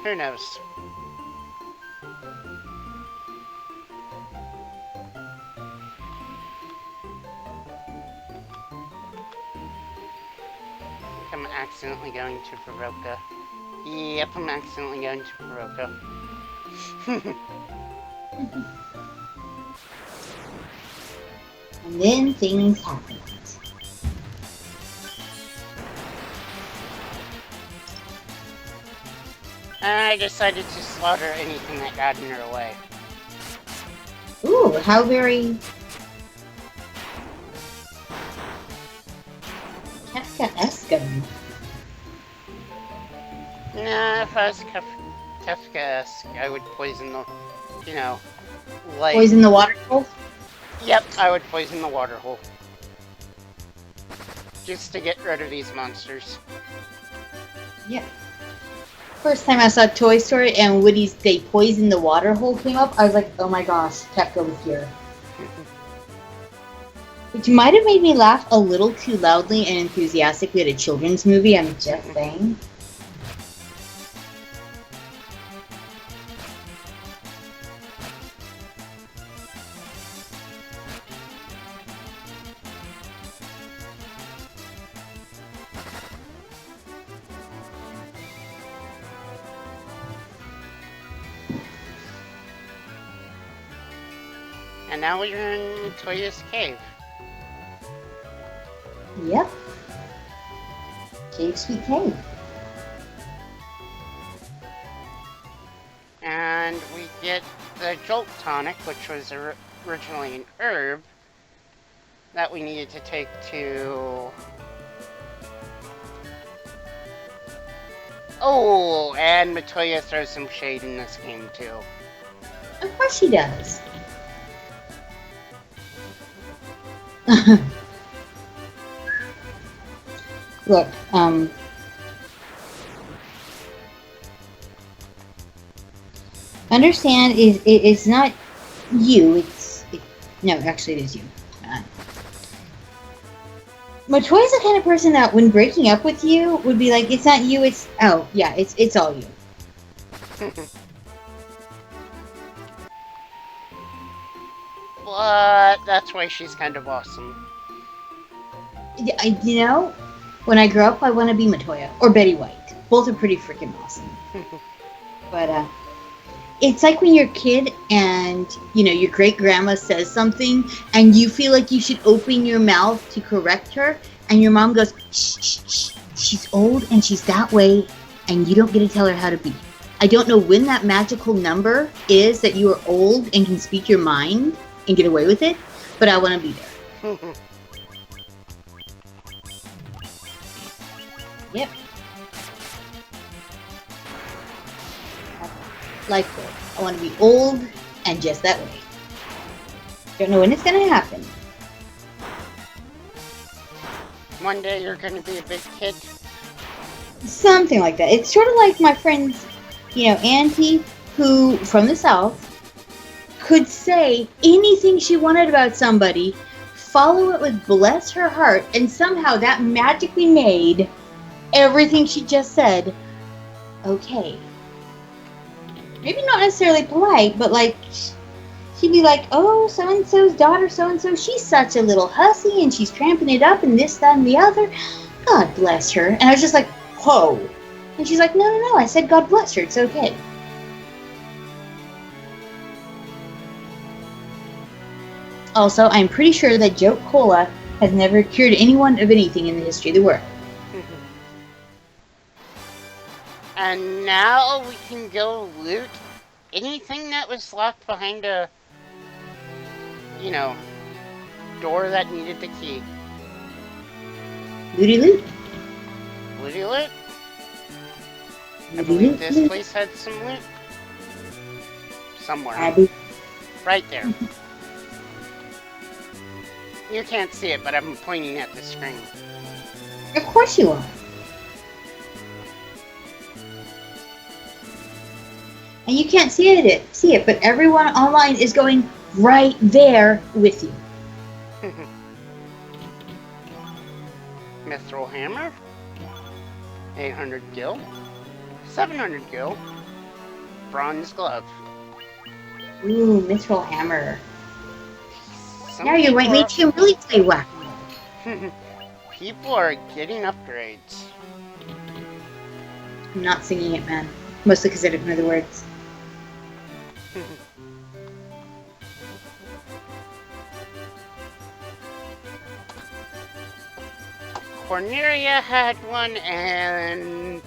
[SPEAKER 1] Who knows? I'm accidentally going to Baroka. Yep, I'm accidentally going to Baroka.
[SPEAKER 2] And then things happen.
[SPEAKER 1] I decided to slaughter anything that got in her way.
[SPEAKER 2] Ooh, Ooh, how very Kafka-esque of you.
[SPEAKER 1] Nah, if I was Kafka-esque, I would poison the, you know, like...
[SPEAKER 2] Poison the water hole?
[SPEAKER 1] Yep, I would poison the water hole. Just to get rid of these monsters.
[SPEAKER 2] Yeah. First time I saw Toy Story and Woody's "They Poison the Water Hole" came up, I was like, oh my gosh, Kefka was here. Which might have made me laugh a little too loudly and enthusiastically at a children's movie, I'm just saying.
[SPEAKER 1] And now we're in Toya's cave.
[SPEAKER 2] Yep. Cave Sweet Cave.
[SPEAKER 1] And we get the Jolt Tonic, which was originally an herb that we needed to take to... Oh, and Matoya throws some shade in this game too.
[SPEAKER 2] Of course she does. Look, understand it's not you, no, actually it is you. Matoya's the kind of person that when breaking up with you would be like, it's not you, it's, oh, yeah, it's all you.
[SPEAKER 1] But that's why she's kind of awesome.
[SPEAKER 2] You know, when I grow up, I want to be Matoya or Betty White. Both are pretty freaking awesome. But it's like when you're a kid and, you know, your great grandma says something and you feel like you should open your mouth to correct her, and your mom goes, shh, shh, shh, she's old and she's that way, and you don't get to tell her how to be. I don't know when that magical number is that you are old and can speak your mind and get away with it, but I want to be there. Yep. Life goal. I want to be old and just that way. Don't know when it's gonna happen.
[SPEAKER 1] One day you're gonna be a big kid.
[SPEAKER 2] Something like that. It's sort of like my friend's, you know, auntie, who, from the South, could say anything she wanted about somebody, follow it with bless her heart, and somehow that magically made everything she just said okay. Maybe not necessarily polite, but like, she'd be like, oh, so-and-so's daughter, so-and-so, she's such a little hussy, and she's tramping it up, and this, that, and the other. God bless her. And I was just like, whoa. And she's like, no, I said God bless her, it's okay. Also, I'm pretty sure that Joke Cola has never cured anyone of anything in the history of the world.
[SPEAKER 1] And now we can go loot anything that was locked behind a, you know, door that needed the key.
[SPEAKER 2] Looty loot.
[SPEAKER 1] Looty loot? I
[SPEAKER 2] Looty
[SPEAKER 1] believe
[SPEAKER 2] loot,
[SPEAKER 1] this
[SPEAKER 2] loot.
[SPEAKER 1] place had some loot. Somewhere.
[SPEAKER 2] Abby.
[SPEAKER 1] Right there. You can't see it, but I'm pointing at the screen.
[SPEAKER 2] Of course you are. And you can't see it, but everyone online is going right there with you.
[SPEAKER 1] Mithril Hammer. 800 gil. 700 gil. Bronze Glove.
[SPEAKER 2] Ooh, Mithril Hammer.
[SPEAKER 1] Some
[SPEAKER 2] Now you might make him really play whack-a-mole.
[SPEAKER 1] People are getting upgrades.
[SPEAKER 2] I'm not singing it, man. Mostly because I don't know the words.
[SPEAKER 1] Cornelia had one, and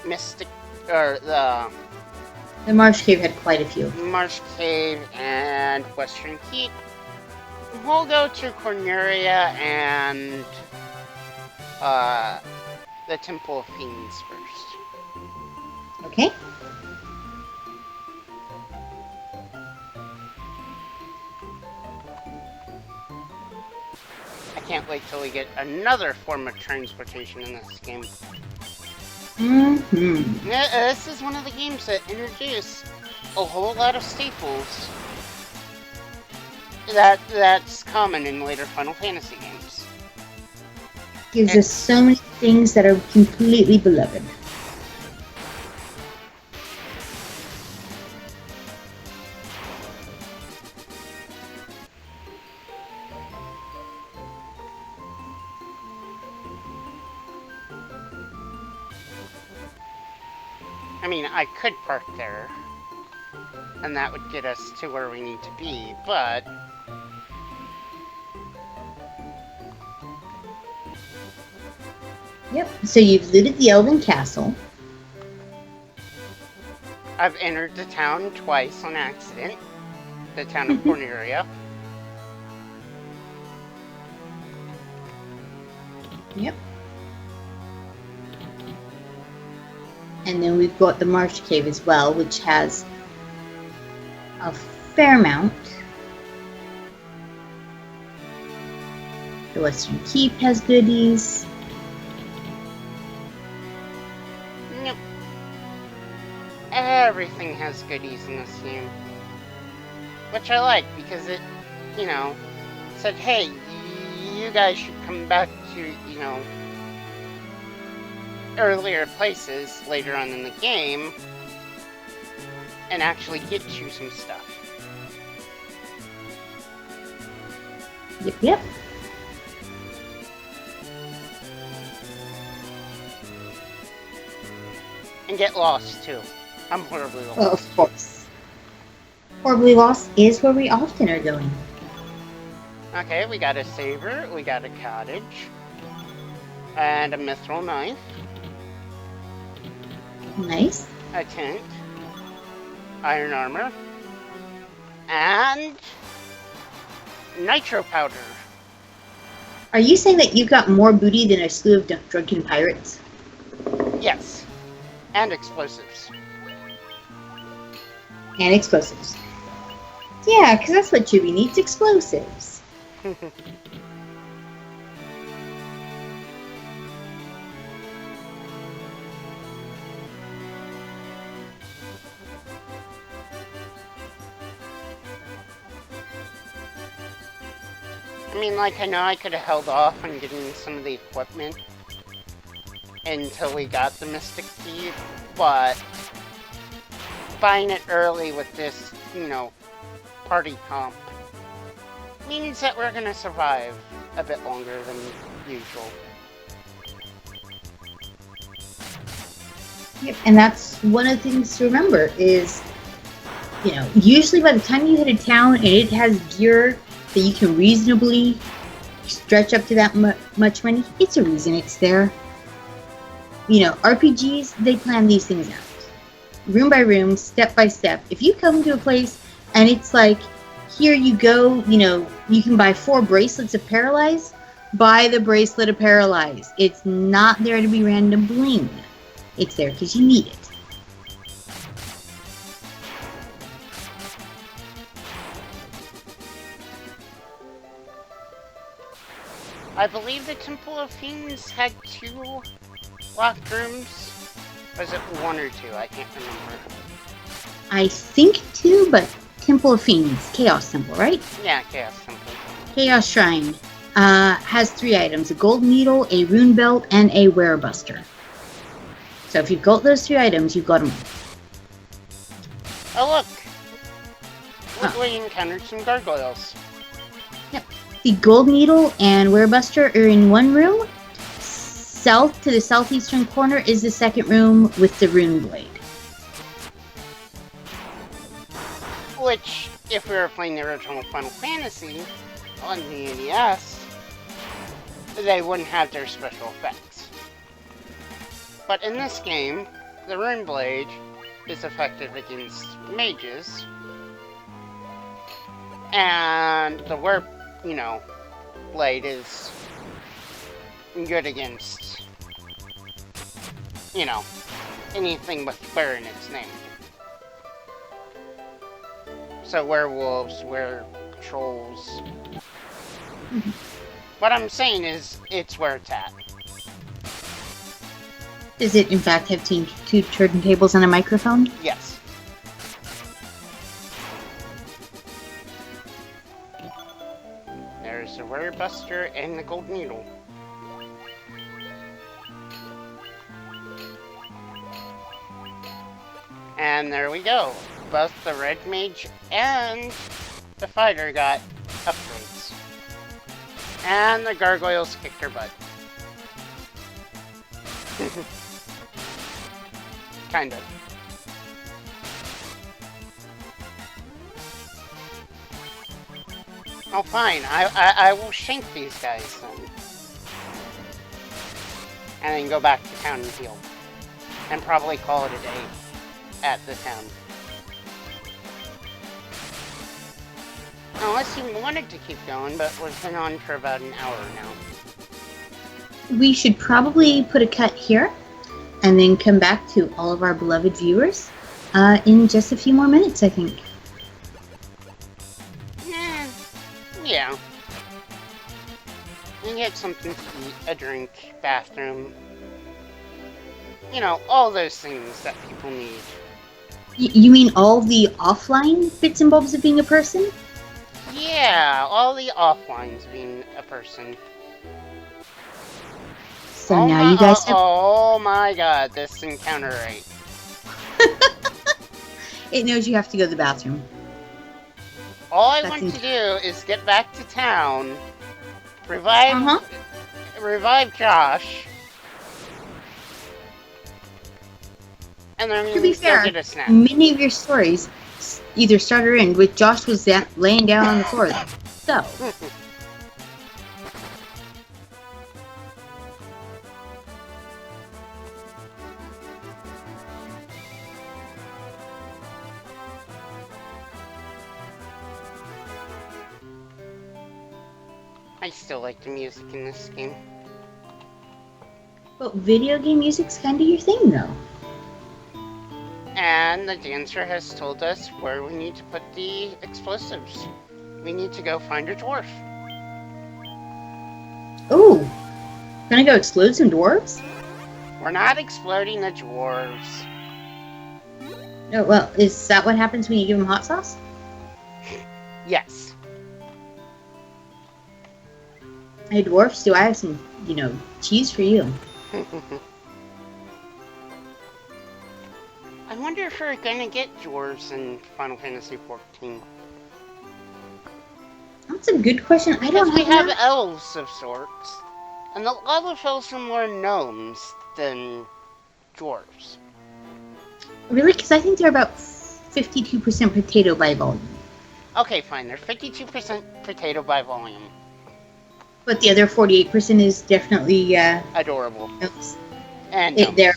[SPEAKER 1] Mystic, or the
[SPEAKER 2] The Marsh Cave had quite a few.
[SPEAKER 1] Marsh Cave and Western Keep. We'll go to Corneria and the Temple of Fiends first.
[SPEAKER 2] Okay.
[SPEAKER 1] I can't wait till we get another form of transportation in this game.
[SPEAKER 2] Mm-hmm.
[SPEAKER 1] This is one of the games that introduced a whole lot of staples that's common in later Final Fantasy games.
[SPEAKER 2] Gives us so many things that are completely beloved.
[SPEAKER 1] I mean, I could park there, and that would get us to where we need to be, but
[SPEAKER 2] Yep. So you've looted the Elven Castle.
[SPEAKER 1] I've entered the town twice on accident. The town of Corneria.
[SPEAKER 2] Yep. And then we've got the Marsh Cave as well, which has a fair amount. The Western Keep has goodies.
[SPEAKER 1] Nope. Everything has goodies in this game. Which I like, because it, you know, said, hey, you guys should come back to, you know, earlier places later on in the game and actually get you some stuff.
[SPEAKER 2] Yep, yep.
[SPEAKER 1] And get lost, too. I'm horribly lost.
[SPEAKER 2] Well, of course. Horribly Lost is where we often are going.
[SPEAKER 1] Okay, we got a saber, we got a cottage, and a mithril knife,
[SPEAKER 2] Nice.
[SPEAKER 1] a tent, iron armor, and nitro powder.
[SPEAKER 2] Are you saying that you've got more booty than a slew of drunken pirates?
[SPEAKER 1] Yes, and explosives.
[SPEAKER 2] And explosives. Yeah, because that's what Chibi needs, explosives.
[SPEAKER 1] I mean, like, I know I could have held off on getting some of the equipment until we got the Mystic Key, but buying it early with this, you know, party comp means that we're gonna survive a bit longer than usual.
[SPEAKER 2] Yep, and that's one of the things to remember is, you know, usually by the time you hit a town and it has gear that you can reasonably stretch up to that much money, it's a reason it's there. You know, RPGs, they plan these things out. Room by room, step by step. If you come to a place and it's like, here you go, you know, you can buy 4 bracelets of Paralyze, buy the bracelet of Paralyze. It's not there to be random bling. It's there because you need it.
[SPEAKER 1] I believe the Temple of Fiends had 2 locked rooms. Was it 1 or 2? I can't remember.
[SPEAKER 2] I think 2, but Temple of Fiends, Chaos Temple, right?
[SPEAKER 1] Yeah, Chaos Temple.
[SPEAKER 2] Chaos Shrine has 3 items, a gold needle, a rune belt, and a werebuster. So if you've got those 3 items, you've got them all.
[SPEAKER 1] Oh, look! Look, we encountered some gargoyles.
[SPEAKER 2] Yep. The gold needle and werebuster are in one room. South to the southeastern corner is the second room with the rune blade.
[SPEAKER 1] Which, if we were playing the original Final Fantasy on the NES, they wouldn't have their special effects. But in this game, the rune blade is effective against mages, and the warp, blade is good against, anything with fur in its name. So werewolves, trolls. What I'm saying is, it's where it's at.
[SPEAKER 2] Does it, in fact, have two turntables and a microphone?
[SPEAKER 1] Yes. There's the Werebuster and the Gold Needle. And there we go. Both the Red Mage and the Fighter got upgrades. And the Gargoyles kicked her butt. Kind of. Oh, fine. I will shank these guys then. And then go back to town and heal. And probably call it a day at the town. Unless you wanted to keep going, but we've been on for about an hour now.
[SPEAKER 2] We should probably put a cut here and then come back to all of our beloved viewers in just a few more minutes, I think.
[SPEAKER 1] Yeah. You get something to eat, a drink, bathroom. All those things that people need.
[SPEAKER 2] You mean all the offline bits and bobs of being a person?
[SPEAKER 1] Yeah, all the offlines being a person.
[SPEAKER 2] So now you guys have...
[SPEAKER 1] Oh my god, this encounter rate.
[SPEAKER 2] It knows you have to go to the bathroom.
[SPEAKER 1] All I want to do is get back to town, revive Josh, and then
[SPEAKER 2] to be fair,
[SPEAKER 1] get a snack.
[SPEAKER 2] Many of your stories either start or end with Josh was laying down on the floor. So.
[SPEAKER 1] I still like the music in this game.
[SPEAKER 2] But video game music's kind of your thing, though.
[SPEAKER 1] And the dancer has told us where we need to put the explosives. We need to go find a dwarf.
[SPEAKER 2] Ooh. Gonna go explode some dwarves?
[SPEAKER 1] We're not exploding the dwarves.
[SPEAKER 2] Oh, well, is that what happens when you give them hot sauce?
[SPEAKER 1] Yes.
[SPEAKER 2] Hey, dwarfs, do I have some, cheese for you?
[SPEAKER 1] I wonder if we're gonna get dwarves in Final Fantasy XIV.
[SPEAKER 2] That's a good question. I don't
[SPEAKER 1] we have elves of sorts. And a lot of elves are more gnomes than dwarves.
[SPEAKER 2] Really? Because I think they're about 52% potato by volume.
[SPEAKER 1] Okay, fine. They're 52% potato by volume.
[SPEAKER 2] But the other 48% is definitely...
[SPEAKER 1] adorable.
[SPEAKER 2] Gnomes.
[SPEAKER 1] And
[SPEAKER 2] they're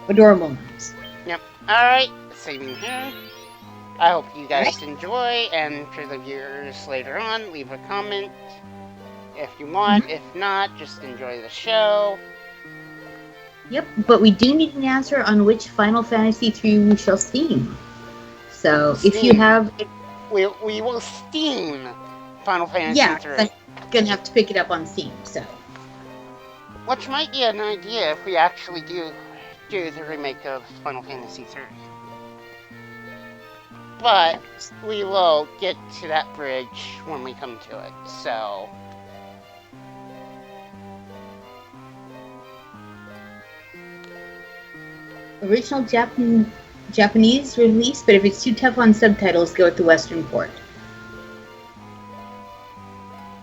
[SPEAKER 2] adorable gnomes.
[SPEAKER 1] Yep. Alright, saving here. I hope you guys enjoy, and for the viewers later on, leave a comment if you want. If not, just enjoy the show.
[SPEAKER 2] Yep, but we do need an answer on which Final Fantasy III we shall steam. So, if you have...
[SPEAKER 1] We will steam Final Fantasy III.
[SPEAKER 2] I'm gonna have to pick it up on Steam, so...
[SPEAKER 1] Which might be an idea if we actually do the remake of Final Fantasy III. But we will get to that bridge when we come to it, so...
[SPEAKER 2] Original Japanese release, but if it's too tough on subtitles, go with the Western port.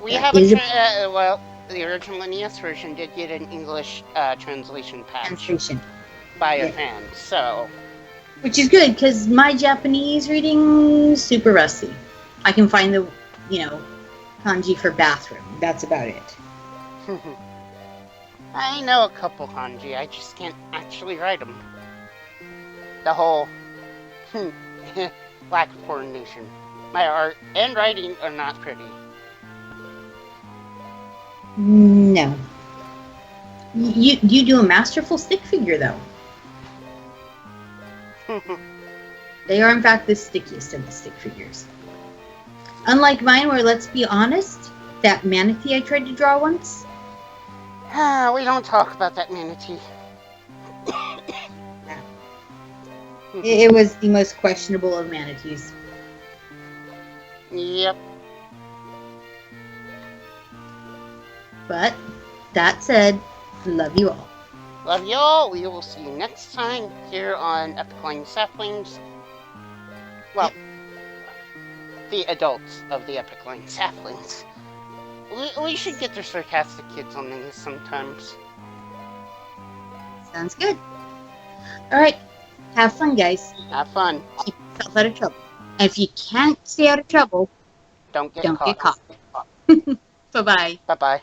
[SPEAKER 1] We have the original NES version did get an English translation patch by a fan, so...
[SPEAKER 2] Which is good, because my Japanese reading's super rusty. I can find the, kanji for bathroom. That's about it.
[SPEAKER 1] I know a couple kanji, I just can't actually write them. the whole lack of coordination. My art and writing are not pretty.
[SPEAKER 2] No. You do a masterful stick figure, though. They are, in fact, the stickiest of the stick figures. Unlike mine, where, let's be honest, that manatee I tried to draw once.
[SPEAKER 1] We don't talk about that manatee.
[SPEAKER 2] It was the most questionable of manatees.
[SPEAKER 1] Yep.
[SPEAKER 2] But, that said, love you all.
[SPEAKER 1] Love y'all. We will see you next time here on Epic Line Saplings. Well, the adults of the Epic Line Saplings. We should get the sarcastic kids on this sometimes.
[SPEAKER 2] Sounds good. Alright, have fun, guys.
[SPEAKER 1] Have fun.
[SPEAKER 2] Keep yourself out of trouble. And if you can't stay out of trouble,
[SPEAKER 1] Don't get
[SPEAKER 2] don't
[SPEAKER 1] caught.
[SPEAKER 2] get caught. Bye-bye.
[SPEAKER 1] Bye-bye.